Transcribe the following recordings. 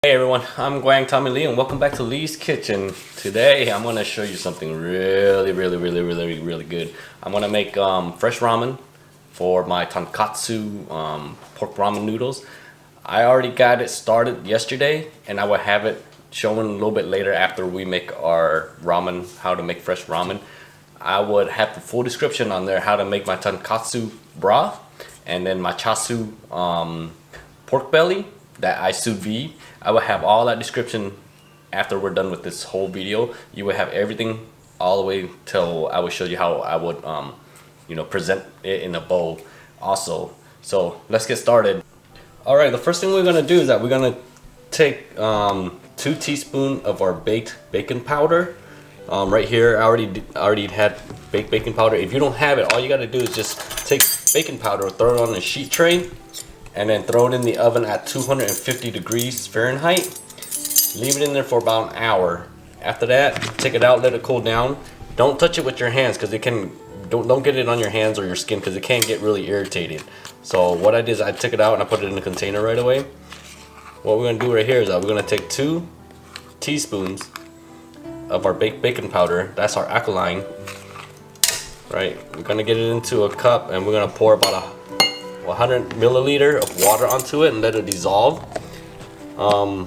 Hey everyone, I'm Guang Tommy Lee and welcome back to Lee's Kitchen. Today I'm going to show you something really good. I'm going to make fresh ramen for my Tonkotsu pork ramen noodles. I already got it started yesterday and I will have it showing a little bit later after we make our ramen, how to make fresh ramen. I would have the full description on there how to make my Tonkotsu broth and then my Chashu pork belly that I sous vide. I will have all that description after we're done with this whole video. You will have everything all the way till I will show you how I would present it in a bowl also. So let's get started. Alright, the first thing we're gonna do is that we're gonna take 2 teaspoons of our baked bacon powder. Right here I already had baked bacon powder. If you don't have it, all you gotta do is just take baking powder, throw it on a sheet tray, and then throw it in the oven at 250 degrees Fahrenheit. Leave it in there for about an hour. After that, take it out, let it cool down. Don't touch it with your hands because it can. Don't get it on your hands or your skin because it can get really irritated. So what I did is I took it out and I put it in a container right away. What we're gonna do right here is that we're gonna take 2 teaspoons of our baked bacon powder. That's our alkaline. Right. We're gonna get it into a cup and we're gonna pour about 100 milliliter of water onto it and let it dissolve. So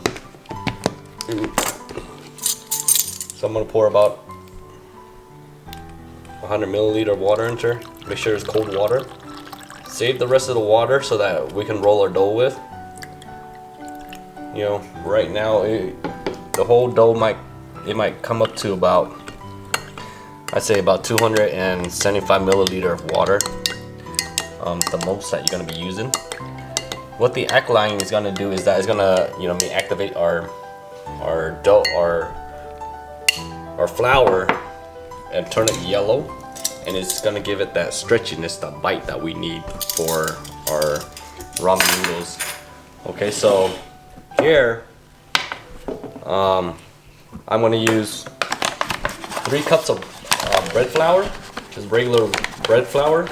I'm gonna pour about 100 milliliter of water into it. Make sure it's cold water. Save the rest of the water so that we can roll our dough with. You know, right now the whole dough might come up to about, I'd say about 275 milliliter of water. The most that you're going to be using. What the alkaline is going to do is that it's going to activate our dough, our flour, and turn it yellow, and it's going to give it that stretchiness, the bite that we need for our ramen noodles. Okay, so here I'm going to use 3 cups of bread flour, just regular bread flour.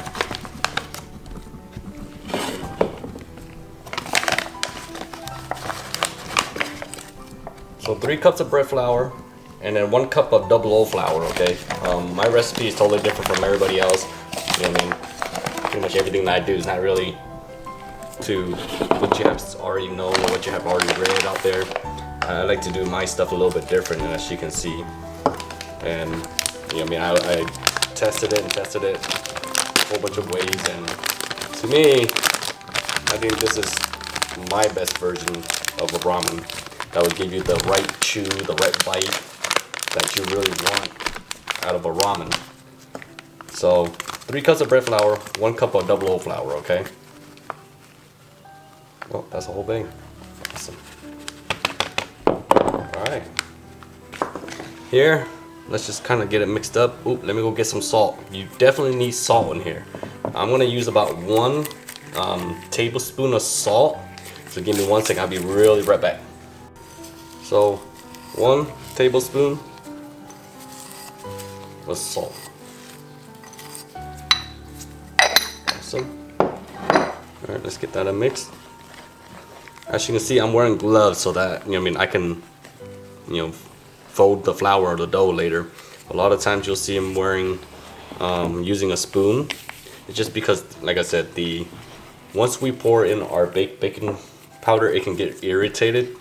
So 3 cups of bread flour, and then 1 cup of double O flour. Okay, my recipe is totally different from everybody else. You know what I mean? Pretty much everything that I do is not really to what you have already known or what you have already read out there. I like to do my stuff a little bit different, as you can see. And you know, I tested it a whole bunch of ways, and to me, I think this is my best version of a ramen. That will give you the right chew, the right bite that you really want out of a ramen. So 3 cups of bread flour, 1 cup of double O flour, okay? Well, that's the whole thing. Awesome. Alright. Here, let's just kind of get it mixed up. Oop, let me go get some salt. You definitely need salt in here. I'm going to use about 1 tablespoon of salt. So give me 1 second, I'll be really right back. So 1 tablespoon of salt. Awesome. Alright, let's get that mixed. As you can see, I'm wearing gloves so that I can fold the flour or the dough later. A lot of times you'll see I'm wearing using a spoon. It's just because, like I said, once we pour in our baked bacon powder, it can get irritated.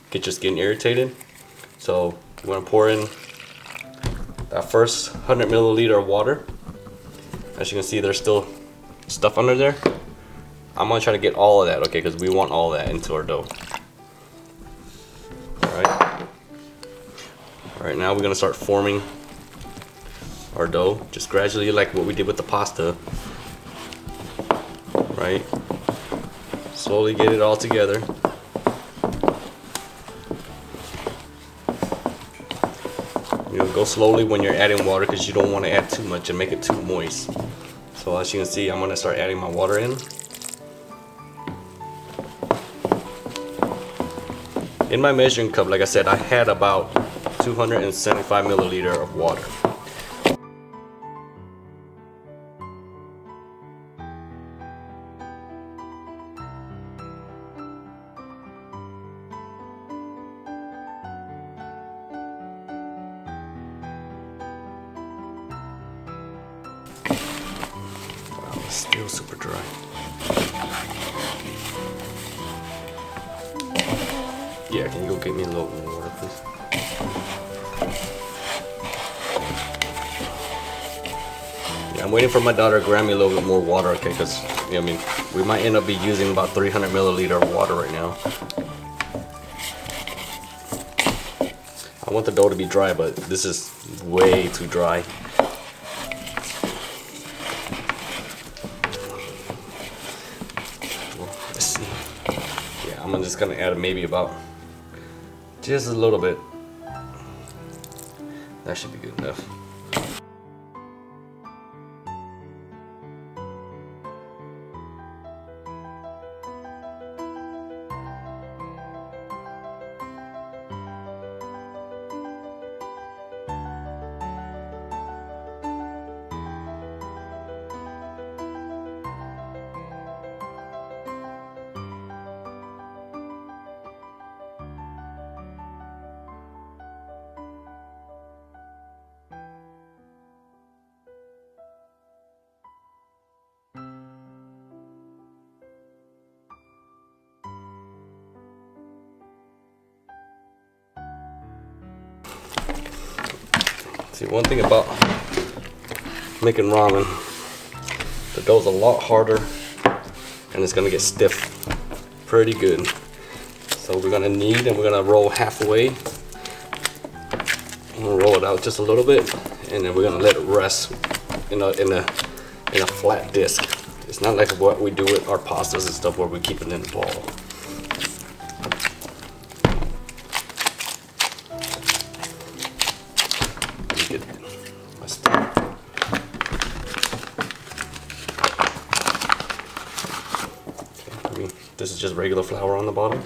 Get your skin irritated. So we're gonna pour in that first 100 milliliter of water. As you can see, there's still stuff under there. I'm gonna try to get all of that, okay, because we want all that into our dough. Alright, now we're gonna start forming our dough, just gradually, like what we did with the pasta. Right? Slowly get it all together. Go slowly when you're adding water because you don't want to add too much and make it too moist. So as you can see, I'm going to start adding my water in. In my measuring cup, like I said, I had about 275 milliliter of water. Still super dry. Yeah, can you go get me a little more water, please? Yeah, I'm waiting for my daughter to grab me a little bit more water, okay? Because, you know, I mean, we might end up be using about 300 milliliter of water right now. I want the dough to be dry, but this is way too dry. Let's see. Yeah, I'm just gonna add maybe about just a little bit. That should be good enough. See, one thing about making ramen, the dough's a lot harder and it's gonna get stiff pretty good. So we're gonna knead and we're gonna roll halfway. I'm gonna roll it out just a little bit and then we're gonna let it rest in a flat disc. It's not like what we do with our pastas and stuff where we keep it in the ball. This is just regular flour on the bottom.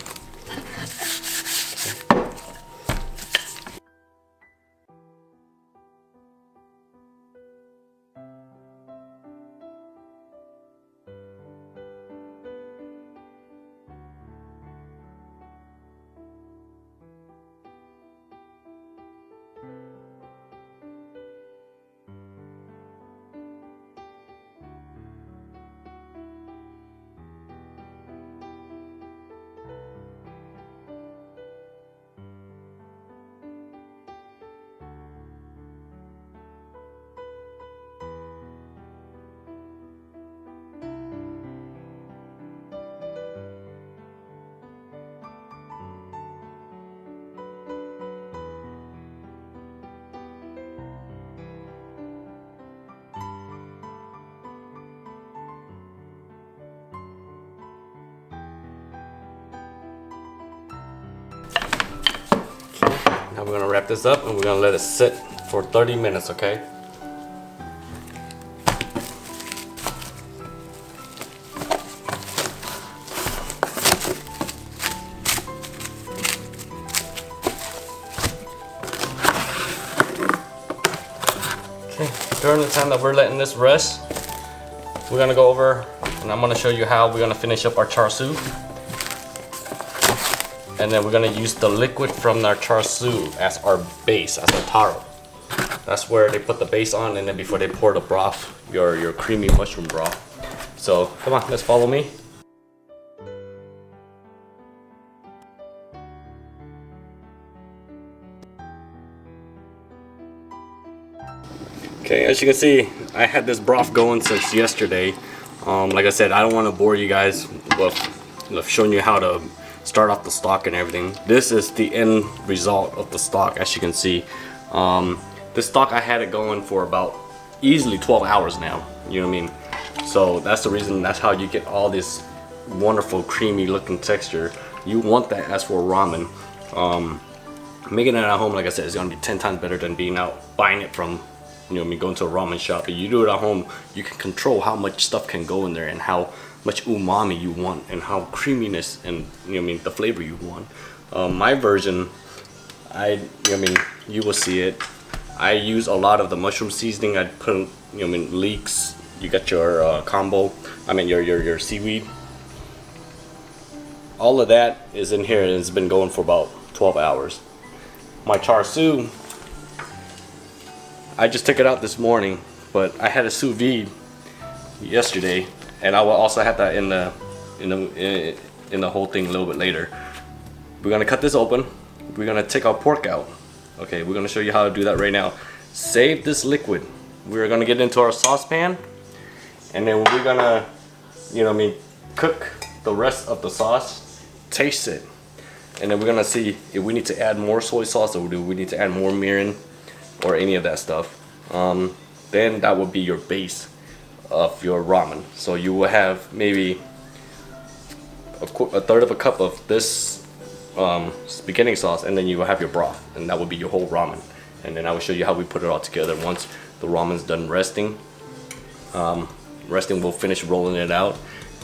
Now we're gonna wrap this up and we're gonna let it sit for 30 minutes, okay? During the time that we're letting this rest, we're gonna go over and I'm gonna show you how we're gonna finish up our char siu. And then we're gonna use the liquid from our char siu as our base, as a taro. That's where they put the base on, and then before they pour the broth, your creamy mushroom broth. So come on, let's follow me. Okay, as you can see, I had this broth going since yesterday. Like I said, I don't want to bore you guys with showing you how to start off the stock and everything. This is the end result of the stock, as you can see. This stock, I had it going for about easily 12 hours now, you know what I mean? So that's the reason, that's how you get all this wonderful creamy looking texture. You want that as for ramen. Making it at home, like I said, is gonna be 10 times better than being out buying it from, you know what I mean, going to a ramen shop. If you do it at home, you can control how much stuff can go in there and how much umami you want and how creaminess and, you know what I mean, the flavor you want. My version, you know what I mean, you will see it. I use a lot of the mushroom seasoning. I put, you know what I mean, leeks. You got your combo. I mean your seaweed. All of that is in here and it's been going for about 12 hours. My char siu, I just took it out this morning, but I had a sous vide yesterday, and I will also have that in the whole thing a little bit later. We're gonna cut this open. We're gonna take our pork out. Okay, we're gonna show you how to do that right now. Save this liquid. We're gonna get into our saucepan, and then we're gonna, cook the rest of the sauce, taste it, and then we're gonna see if we need to add more soy sauce or do we need to add more mirin or any of that stuff. Then that would be your base of your ramen. So you will have maybe a third of a cup of this beginning sauce, and then you will have your broth, and that would be your whole ramen. And then I will show you how we put it all together once the ramen's done resting. We'll finish rolling it out,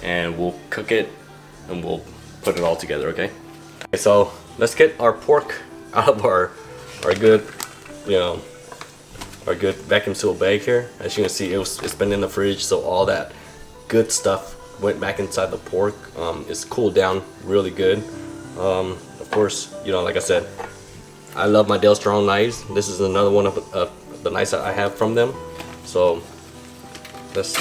and we'll cook it, and we'll put it all together. Okay. So let's get our pork out of our good, our good vacuum sealed bag here. As you can see, it's been in the fridge, so all that good stuff went back inside the pork. It's cooled down really good. Of course, like I said, I love my Dale Strong knives. This is another one of the knives that I have from them. So let's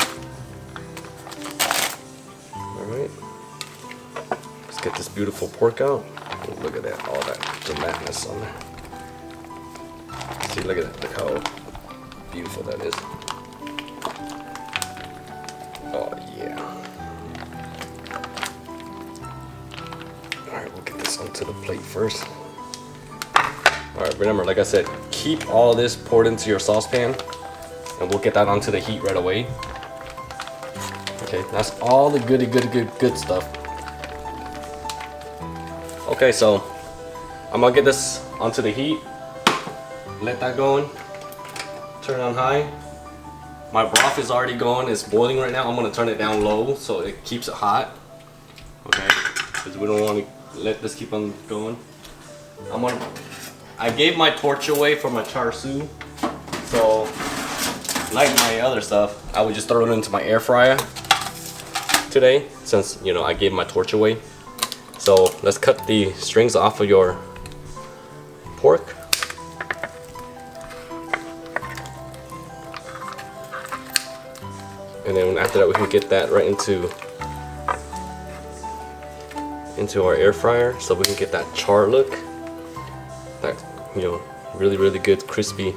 get this beautiful pork out. Oh, look at that, all that gelatinous on there. See, look at that, look how beautiful that is. Oh yeah. Alright, we'll get this onto the plate first. Alright, remember, like I said, keep all this poured into your saucepan, and we'll get that onto the heat right away. Okay, that's all the good stuff. Okay, so I'm gonna get this onto the heat. Let that go in. Turn it on high. My broth is already going. It's boiling right now. I'm gonna turn it down low so it keeps it hot. Okay, because we don't want to let this keep on going. I gave my torch away for my char siu, so like my other stuff, I would just throw it into my air fryer today, since I gave my torch away. So let's cut the strings off of your pork. And then after that, we can get that right into our air fryer, so we can get that char look. That really good crispy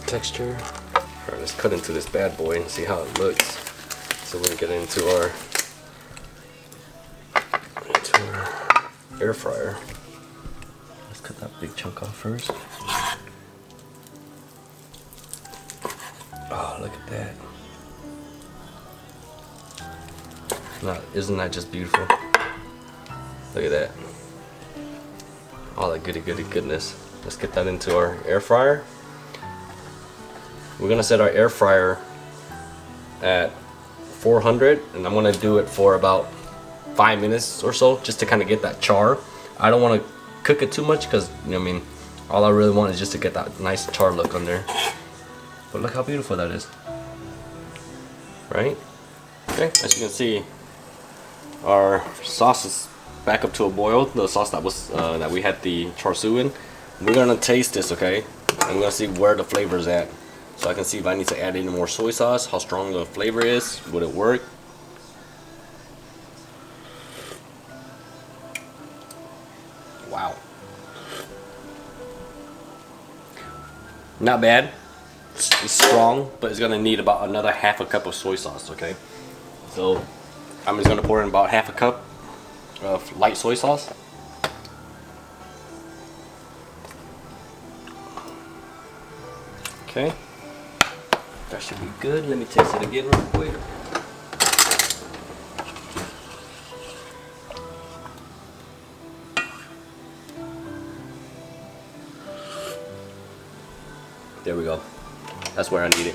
texture. Alright, let's cut into this bad boy and see how it looks. So we can get into our air fryer. Let's cut that big chunk off first. Oh, look at that. Now, isn't that just beautiful? Look at that. All that goodness. Let's get that into our air fryer. We're gonna set our air fryer at 400, and I'm gonna do it for about 5 minutes or so, just to kind of get that char. I don't want to cook it too much because all I really want is just to get that nice char look on there. But look how beautiful that is, right? Okay, as you can see, our sauce is back up to a boil. The sauce that we had the char siu in. We're gonna taste this, okay? And we're gonna see where the flavor is at, so I can see if I need to add any more soy sauce, how strong the flavor is, would it work? Wow. Not bad. It's strong, but it's gonna need about another half a cup of soy sauce, okay? So I'm just gonna pour in about half a cup of light soy sauce. Okay. That should be good. Let me taste it again real quick. There we go. That's where I need it.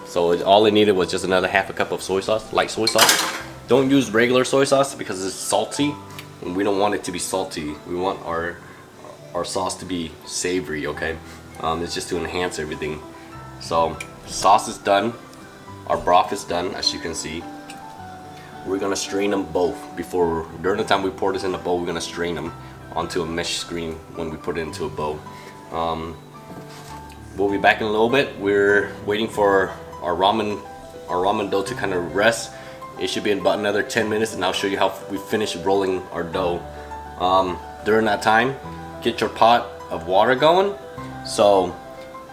So all it needed was just another half a cup of soy sauce, light soy sauce. Don't use regular soy sauce because it's salty, and we don't want it to be salty. We want our sauce to be savory, okay? It's just to enhance everything. So sauce is done. Our broth is done, as you can see. We're gonna strain them both during the time we pour this in the bowl. We're gonna strain them onto a mesh screen when we put it into a bowl. We'll be back in a little bit. We're waiting for our ramen dough to kind of rest. It should be in about another 10 minutes, and I'll show you how we finish rolling our dough. During that time, get your pot of water going. So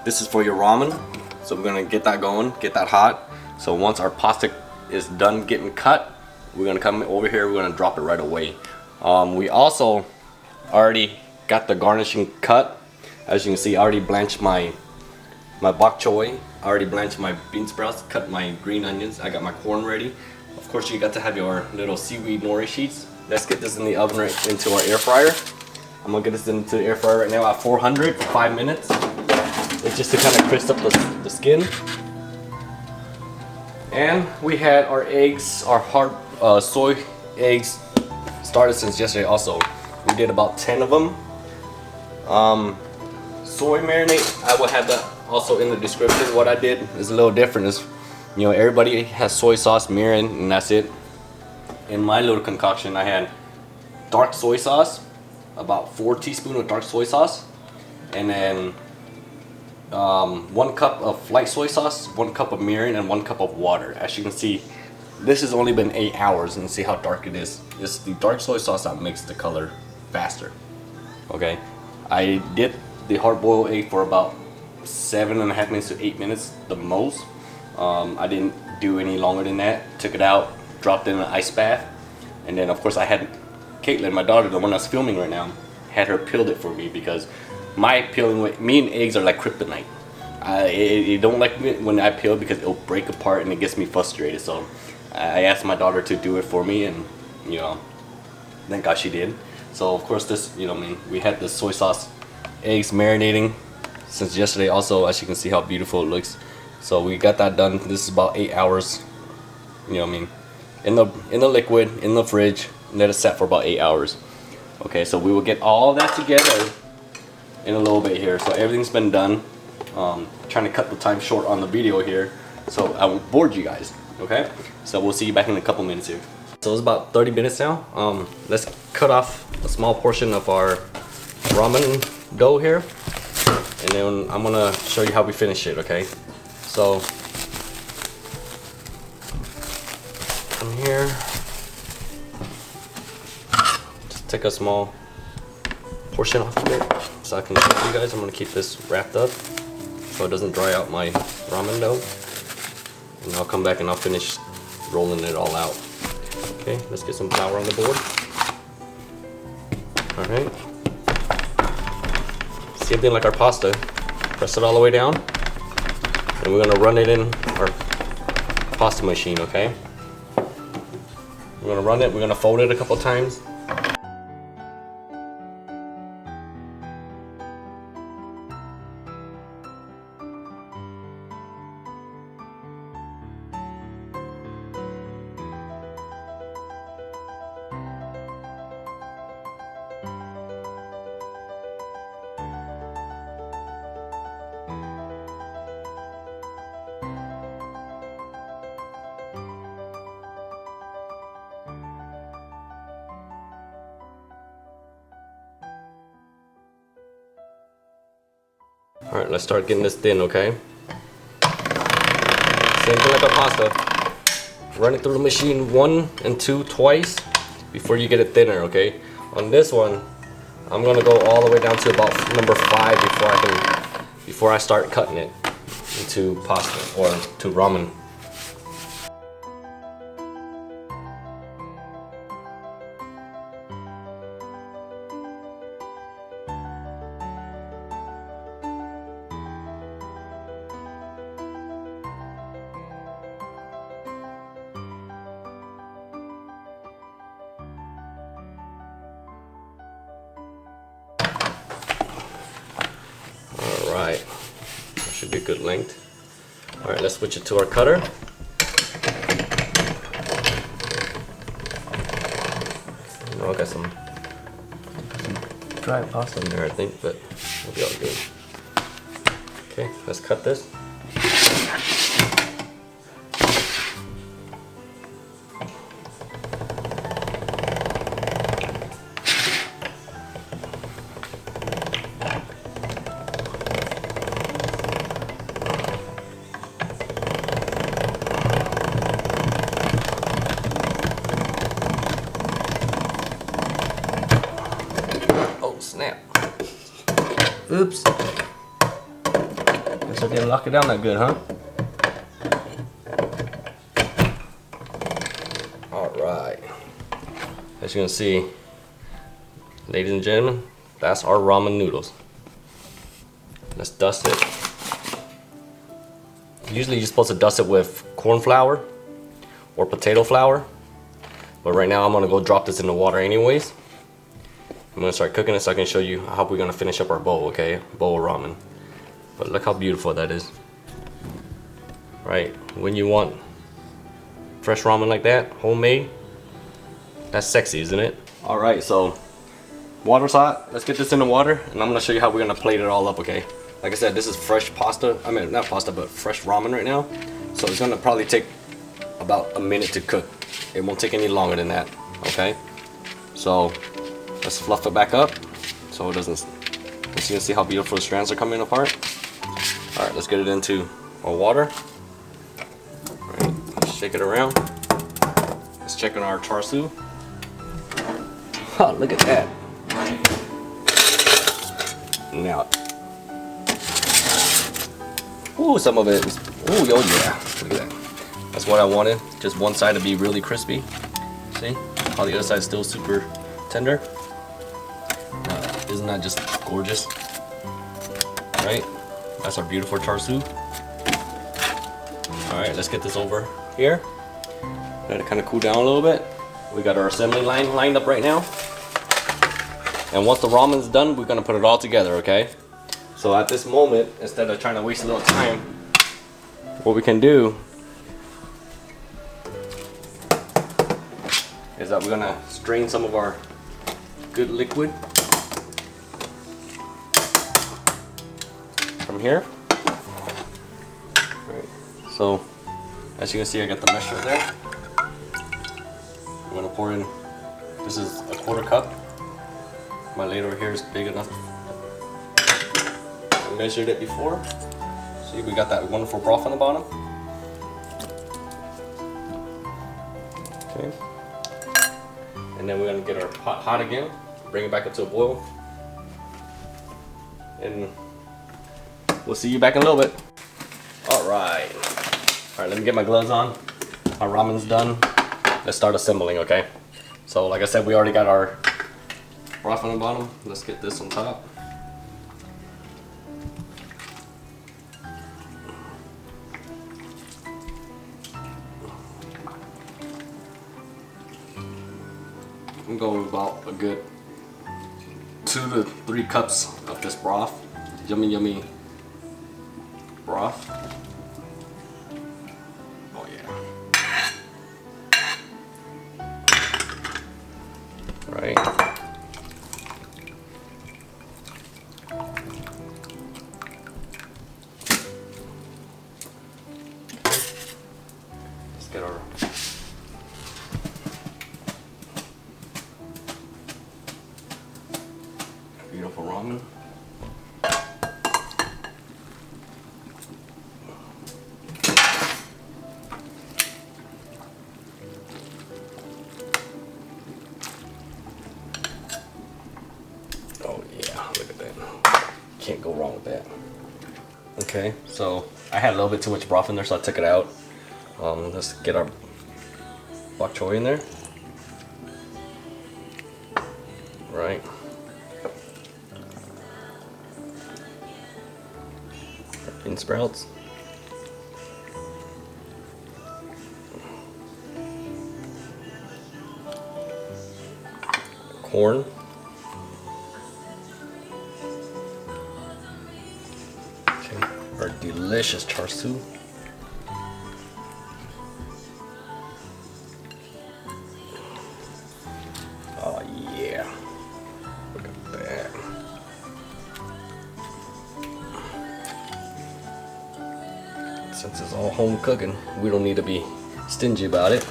this is for your ramen. So we're gonna get that going, get that hot. So once our pasta is done getting cut, we're gonna come over here, we're gonna drop it right away. We also already got the garnishing cut. As you can see, I already blanched my bok choy. I already blanched my bean sprouts, cut my green onions. I got my corn ready. Of course, you got to have your little seaweed nori sheets. Let's get this in the oven right into our air fryer. I'm gonna get this into the air fryer right now at 400 for 5 minutes. It's just to kind of crisp up the skin. And we had our eggs, our hard soy eggs started since yesterday also. We did about 10 of them. Soy marinade, I will have that also in the description. What I did is a little different. Is, you know, everybody has soy sauce, Mirin, and that's it. In my little concoction, I had dark soy sauce, about 4 teaspoons of dark soy sauce, and then 1 cup of light soy sauce, 1 cup of Mirin, and 1 cup of water. As you can see, this has only been 8 hours, and see how dark it is. It's the dark soy sauce that makes the color faster. Okay, I did the hard boiled egg for about 7.5 minutes to 8 minutes the most. I didn't do any longer than that. Took it out, dropped it in an ice bath, and then of course I had Caitlin, my daughter, the one that's filming right now, had her peeled it for me, because my peeling with me and eggs are like kryptonite. You don't like me when I peel because it'll break apart and it gets me frustrated. So I asked my daughter to do it for me, and you know, thank God she did. So of course this, you know, I mean, we had the soy sauce eggs marinating since yesterday also. As you can see how beautiful it looks. So we got that done. This is about 8 hours, you know what I mean, in the liquid, in the fridge. Let it set for about 8 hours. Okay, so we will get all that together in a little bit here. So everything's been done. Trying to cut the time short on the video here, so I won't bore you guys. Okay, so we'll see you back in a couple minutes here. So it's about 30 minutes now. Let's cut off a small portion of our ramen dough here, and then I'm gonna show you how we finish it. Okay, so come here, just take a small portion off of it so I can show you guys. I'm gonna keep this wrapped up so it doesn't dry out my ramen dough, and I'll come back and I'll finish rolling it all out. Okay, let's get some flour on the board. All right, same thing like our pasta. Press it all the way down, and we're gonna run it in our pasta machine. Okay, we're gonna run it. We're gonna fold it a couple times. Alright, let's start getting this thin, okay? Same thing like our pasta. Run it through the machine 1 and 2 twice before you get it thinner, okay? On this one, I'm gonna go all the way down to about number 5 before I start cutting it into pasta or to ramen. Alright, that should be a good length. Alright, let's switch it to our cutter. Oh, I got some dry pasta in there, I think, but it'll be all good. Okay, let's cut this. Oops. Guess I didn't lock it down that good, huh? Alright. As you can see, ladies and gentlemen, that's our ramen noodles. Let's dust it. Usually you're supposed to dust it with corn flour or potato flour. But right now I'm gonna go drop this in the water anyways. I'm gonna start cooking it so I can show you how we're gonna finish up our bowl, okay? Bowl of ramen. But look how beautiful that is. Right, when you want fresh ramen like that, homemade, that's sexy, isn't it? All right, so water's hot. Let's get this in the water and I'm gonna show you how we're gonna plate it all up, okay? Like I said, this is fresh pasta. I mean, not pasta, but fresh ramen right now. So it's gonna probably take about a minute to cook. It won't take any longer than that, okay? So let's fluff it back up so it doesn't, so you can see how beautiful the strands are coming apart. All right, let's get it into our water. All right, shake it around. Let's check on our char siu. Oh, look at that. Now, ooh, some of it is, ooh, oh yeah, look at that. That's what I wanted, just one side to be really crispy. See, how the other side is still super tender. Isn't that just gorgeous? Right, that's our beautiful char siu. All right, let's get this over here. Let it kind of cool down a little bit. We got our assembly line lined up right now. And once the ramen's done, we're gonna put it all together, okay? So at this moment, instead of trying to waste a little time, what we can do is that we're gonna strain some of our good liquid from here. Right. So as you can see, I got the mesh right there. I'm gonna pour in, this is a 1/4 cup. My ladle over here is big enough. I measured it before. See, we got that wonderful broth on the bottom. Okay. And then we're gonna get our pot hot again, bring it back up to a boil. And we'll see you back in a little bit. All right, let me get my gloves on. Our ramen's done. Let's start assembling, okay? So like I said, we already got our broth on the bottom. Let's get this on top. I'm going with about a good 2 to 3 cups of this broth. Yummy, yummy broth. Oh yeah. Right. Let's get our beautiful ramen. Oh yeah, look at that. Can't go wrong with that. Okay, so I had a little bit too much broth in there, so I took it out. Let's get our bok choy in there. Right. Bean sprouts. Corn. Okay, our delicious char siu. Oh yeah. Look at that. Since it's all home cooking, we don't need to be stingy about it.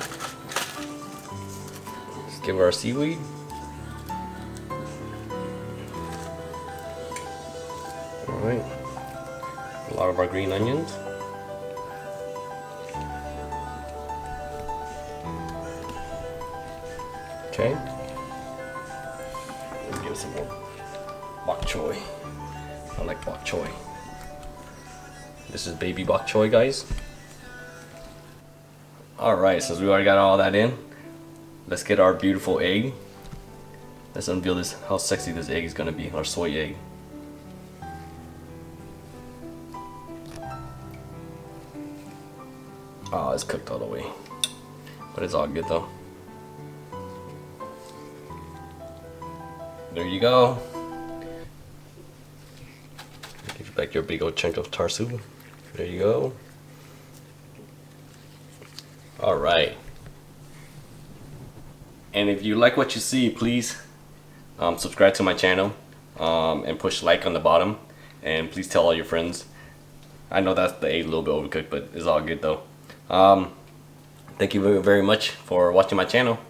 Let's give it our seaweed. Alright. A lot of our green onions. Okay. Let's give it some more bok choy. I like bok choy. This is baby bok choy, guys. Alright, since we already got all that in, let's get our beautiful egg. Let's unveil this, how sexy this egg is gonna be, our soy egg. Oh, it's cooked all the way. But it's all good though. There you go. Give you back your big old chunk of char siu. There you go. Alright. And if you like what you see, please subscribe to my channel and push like on the bottom. And please tell all your friends. I know that's the egg a little bit overcooked, but it's all good though. Thank you very much for watching my channel.